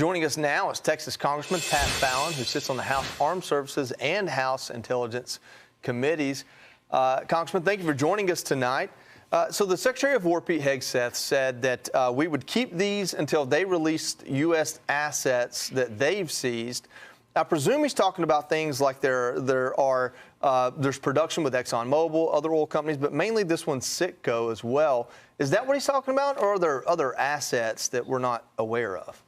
Joining us now is Texas Congressman Pat, who sits on the House Armed Services and House Intelligence Committees. Congressman, thank you for joining us tonight. So the Secretary of War, Pete Hegseth, said that we would keep these until they released U.S. assets that they've seized. I presume he's talking about things like there's production with ExxonMobil, other oil companies, but mainly this one's Citgo as well. Is that what he's talking about, or are there other assets that we're not aware of?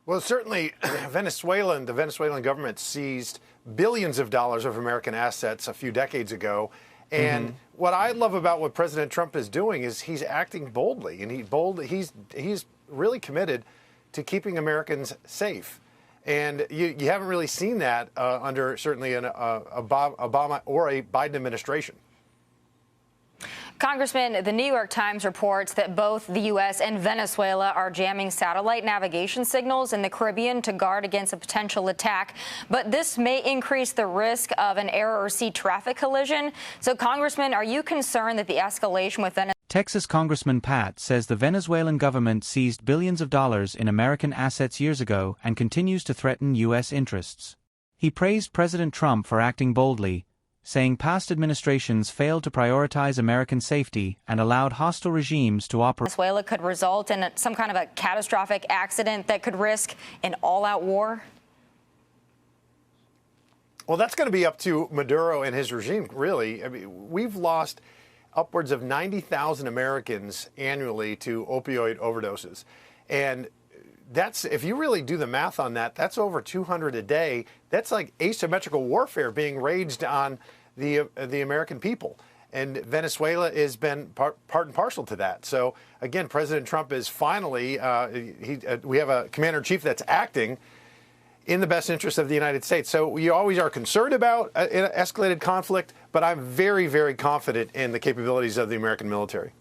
Well, certainly Venezuela and the Venezuelan government seized billions of dollars of American assets a few decades ago. And what I love about what President Trump is doing is he's acting boldly, and he's really committed to keeping Americans safe. And you haven't really seen that under certainly an Obama or a Biden administration. Congressman, the New York Times reports that both the U.S. and Venezuela are jamming satellite navigation signals in the Caribbean to guard against a potential attack. But this may increase the risk of an air or sea traffic collision. So, Congressman, are you concerned that the escalation with Venezuela? Texas Congressman Pat says the Venezuelan government seized billions of dollars in American assets years ago and continues to threaten U.S. interests. He praised President Trump for acting boldly, saying past administrations failed to prioritize American safety and allowed hostile regimes to operate. Venezuela could result in some kind of a catastrophic accident that could risk an all-out war? Well, that's going to be up to Maduro and his regime, really. I mean, we've lost upwards of 90,000 Americans annually to opioid overdoses. And that's, if you really do the math on that, that's over 200 a day. That's like asymmetrical warfare being waged on the American people. And Venezuela has been part and parcel to that. So, again, President Trump is finally, we have a commander-in-chief that's acting in the best interest of the United States. So we always are concerned about an escalated conflict, but I'm very, very confident in the capabilities of the American military.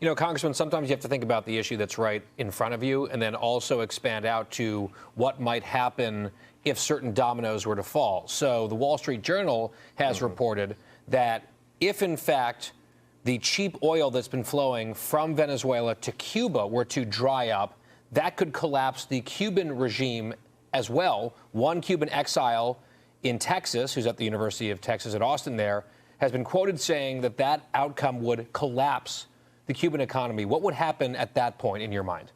You know, Congressman, sometimes you have to think about the issue that's right in front of you and then also expand out to what might happen if certain dominoes were to fall. So the Wall Street Journal has reported that if, in fact, the cheap oil that's been flowing from Venezuela to Cuba were to dry up, that could collapse the Cuban regime as well. One Cuban exile in Texas, who's at the University of Texas at Austin there, has been quoted saying that that outcome would collapse the Cuban economy. What would happen at that point in your mind?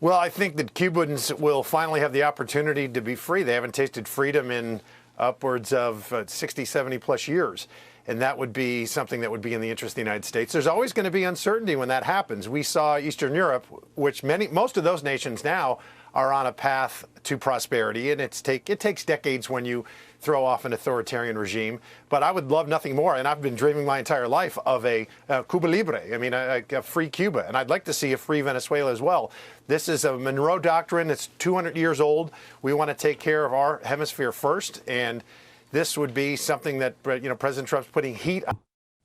Well, I think that Cubans will finally have the opportunity to be free. They haven't tasted freedom in upwards of 60, 70 plus years. And that would be something that would be in the interest of the United States. There's always going to be uncertainty when that happens. We saw Eastern Europe, which most of those nations now are on a path to prosperity. And it takes decades when you throw off an authoritarian regime. But I would love nothing more, and I've been dreaming my entire life of a Cuba Libre, I mean, a free Cuba. And I'd like to see a free Venezuela as well. This is a Monroe Doctrine. It's 200 years old. We want to take care of our hemisphere first, and this would be something that, President Trump's putting heat on.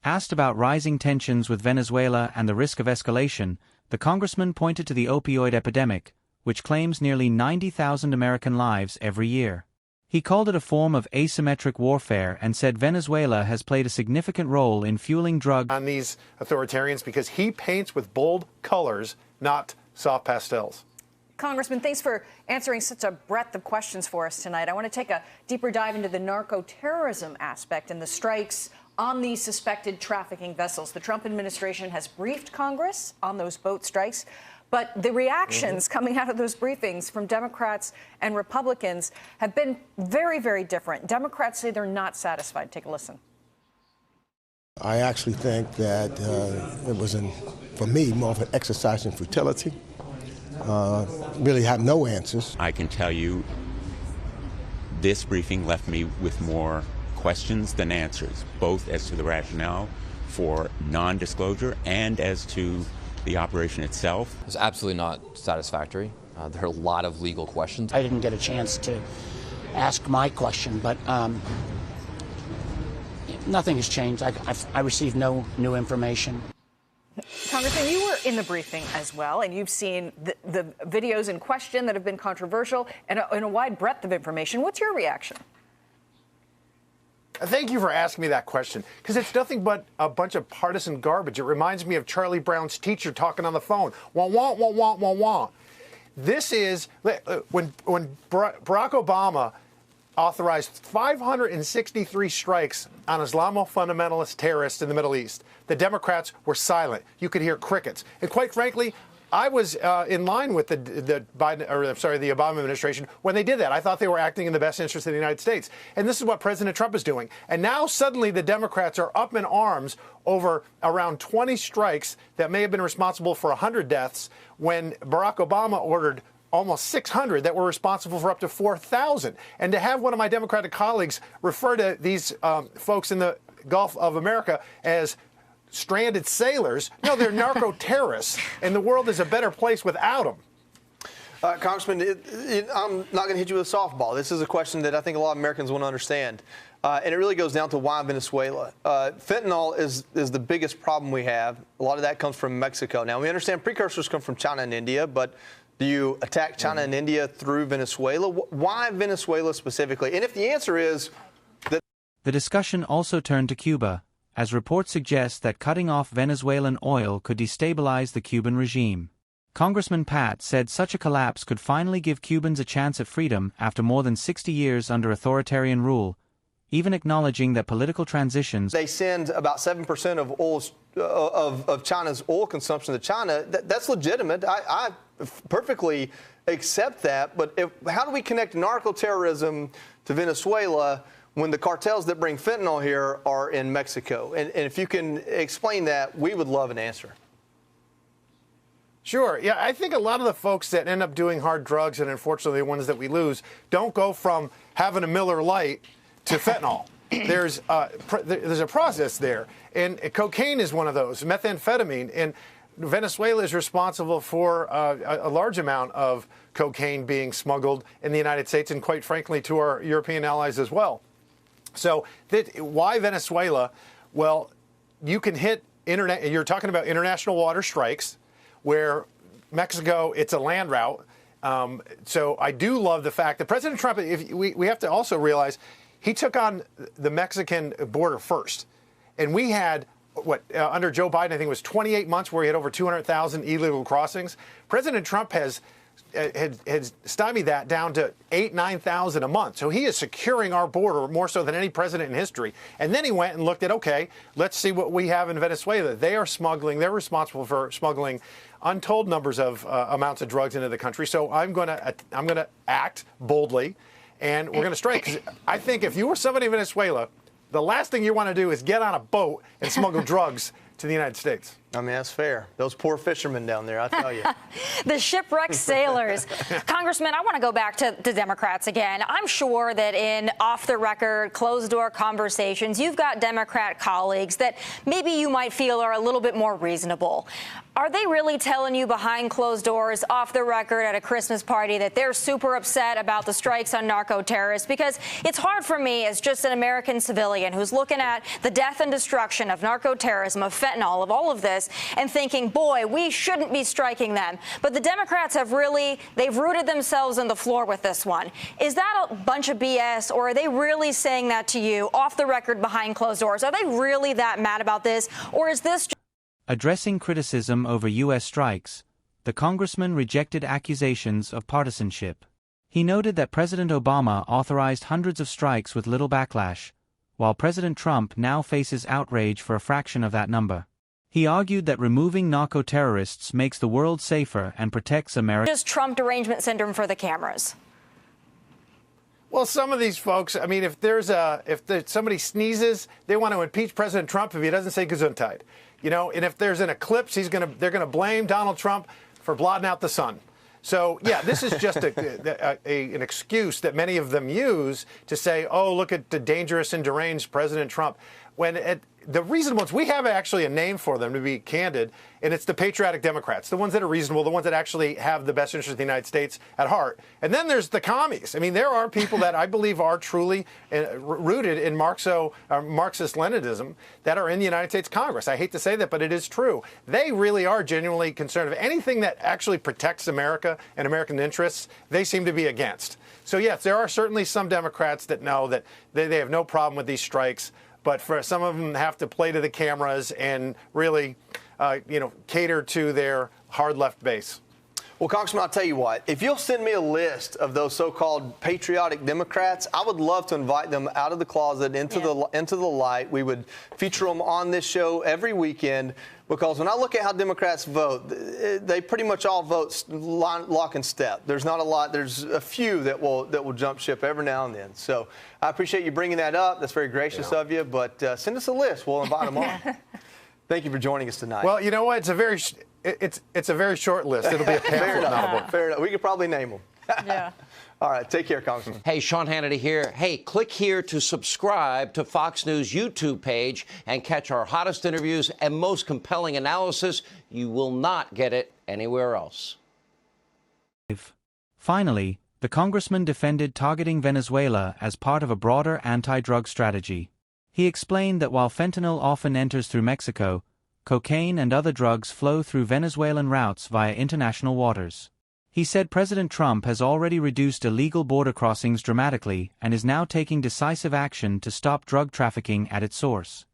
Asked about rising tensions with Venezuela and the risk of escalation, the congressman pointed to the opioid epidemic, which claims nearly 90,000 American lives every year. He called it a form of asymmetric warfare and said Venezuela has played a significant role in fueling drug on these authoritarians because he paints with bold colors, not soft pastels. Congressman, thanks for answering such a breadth of questions for us tonight. I want to take a deeper dive into the narco terrorism aspect and the strikes on these suspected trafficking vessels. The Trump administration has briefed Congress on those boat strikes, but the reactions coming out of those briefings from Democrats and Republicans have been very, very different. Democrats say they're not satisfied. Take a listen. I actually think that it was, for me, more of an exercise in futility. Really have no answers. I can tell you this briefing left me with more questions than answers, both as to the rationale for non-disclosure and as to the operation itself. It's absolutely not satisfactory. There are a lot of legal questions. I didn't get a chance to ask my question, but nothing has changed. I received no new information. Congressman, you were in the briefing as well, and you've seen the videos in question that have been controversial and a wide breadth of information. What's your reaction? Thank you for asking me that question, because it's nothing but a bunch of partisan garbage. It reminds me of Charlie Brown's teacher talking on the phone. Wah, wah, wah, wah, wah, wah. This is when Barack Obama authorized 563 strikes on Islamo-fundamentalist terrorists in the Middle East. The Democrats were silent. You could hear crickets. And quite frankly, I was in line with the Obama administration when they did that. I thought they were acting in the best interest of the United States. And this is what President Trump is doing. And now suddenly the Democrats are up in arms over around 20 strikes that may have been responsible for 100 deaths when Barack Obama ordered almost 600 that were responsible for up to 4,000. And to have one of my Democratic colleagues refer to these folks in the Gulf of America as stranded sailors, no, they're narco terrorists, and the world is a better place without them. Congressman, I'm not going to hit you with a softball. This is a question that I think a lot of Americans want to understand. And it really goes down to why Venezuela. Fentanyl is the biggest problem we have. A lot of that comes from Mexico. Now, we understand precursors come from China and India, but do you attack China and India through Venezuela? Why Venezuela specifically? And if the answer is that... The discussion also turned to Cuba, as reports suggest that cutting off Venezuelan oil could destabilize the Cuban regime. Congressman Pat said such a collapse could finally give Cubans a chance at freedom after more than 60 years under authoritarian rule, even acknowledging that political transitions... They send about 7% of of China's oil consumption to China. That's legitimate. I perfectly accept that. But how do we connect narco terrorism to Venezuela when the cartels that bring fentanyl here are in Mexico? And if you can explain that, we would love an answer. Sure. Yeah, I think a lot of the folks that end up doing hard drugs, and unfortunately the ones that we lose, don't go from having a Miller Lite to fentanyl. There's a process there. And cocaine is one of those, methamphetamine. And Venezuela is responsible for a large amount of cocaine being smuggled in the United States and, quite frankly, to our European allies as well. So why Venezuela? Well, you can hit you're talking about international water strikes, where Mexico, it's a land route. So I do love the fact that President Trump, we have to also realize, he took on the Mexican border first. And we had, under Joe Biden, I think it was 28 months where he had over 200,000 illegal crossings. President Trump has stymied that down to 9,000 a month. So he is securing our border more so than any president in history. And then he went and looked at, okay, let's see what we have in Venezuela. They are smuggling. They're responsible for smuggling untold numbers of amounts of drugs into the country. So I'm going to act boldly, and we're going to strike. 'Cause I think if you were somebody in Venezuela, the last thing you want to do is get on a boat and smuggle drugs to the United States. I mean, that's fair. Those poor fishermen down there, I tell you. The shipwrecked sailors. Congressman, I want to go back to the Democrats again. I'm sure that in off-the-record, closed-door conversations, you've got Democrat colleagues that maybe you might feel are a little bit more reasonable. Are they really telling you behind closed doors, off the record at a Christmas party, that they're super upset about the strikes on narco terrorists? Because it's hard for me as just an American civilian who's looking at the death and destruction of narco terrorism, of fentanyl, of all of this, and thinking, boy, we shouldn't be striking them. But the Democrats have they've rooted themselves in the floor with this one. Is that a bunch of BS, or are they really saying that to you off the record behind closed doors? Are they really that mad about this, or is this just... Addressing criticism over U.S. strikes, the congressman rejected accusations of partisanship. He noted that President Obama authorized hundreds of strikes with little backlash, while President Trump now faces outrage for a fraction of that number. He argued that removing narco terrorists makes the world safer and protects America. Just Trump derangement syndrome for the cameras. Well, some of these folks, I mean, if somebody sneezes, they want to impeach President Trump if he doesn't say Gesundheit. You know, and if there's an eclipse, they're going to blame Donald Trump for blotting out the sun. So, yeah, this is just an excuse that many of them use to say, oh, look at the dangerous and deranged President Trump. When the reasonable ones, we have actually a name for them, to be candid, and it's the patriotic Democrats, the ones that are reasonable, the ones that actually have the best interest of the United States at heart. And then there's the commies. I mean, there are people that I believe are truly rooted in Marxist-Leninism that are in the United States Congress. I hate to say that, but it is true. They really are genuinely concerned of anything that actually protects America and American interests. They seem to be against. So, yes, there are certainly some Democrats that know that they have no problem with these strikes. But for some of them have to play to the cameras and really, cater to their hard left base. Well, Congressman, I'll tell you what, if you'll send me a list of those so-called patriotic Democrats, I would love to invite them out of the closet into the light. We would feature them on this show every weekend, because when I look at how Democrats vote, they pretty much all vote lock and step. There's not a lot. There's a few that will jump ship every now and then. So I appreciate you bringing that up. That's very gracious of you. But send us a list. We'll invite them on. Thank you for joining us tonight. Well, you know what? It's a very short list. It'll be a pamphlet, not a book. Fair enough. We could probably name them. Yeah. All right. Take care, Congressman. Hey, Sean Hannity here. Hey, click here to subscribe to Fox News YouTube page and catch our hottest interviews and most compelling analysis. You will not get it anywhere else. Finally, the congressman defended targeting Venezuela as part of a broader anti-drug strategy. He explained that while fentanyl often enters through Mexico, cocaine and other drugs flow through Venezuelan routes via international waters. He said President Trump has already reduced illegal border crossings dramatically and is now taking decisive action to stop drug trafficking at its source.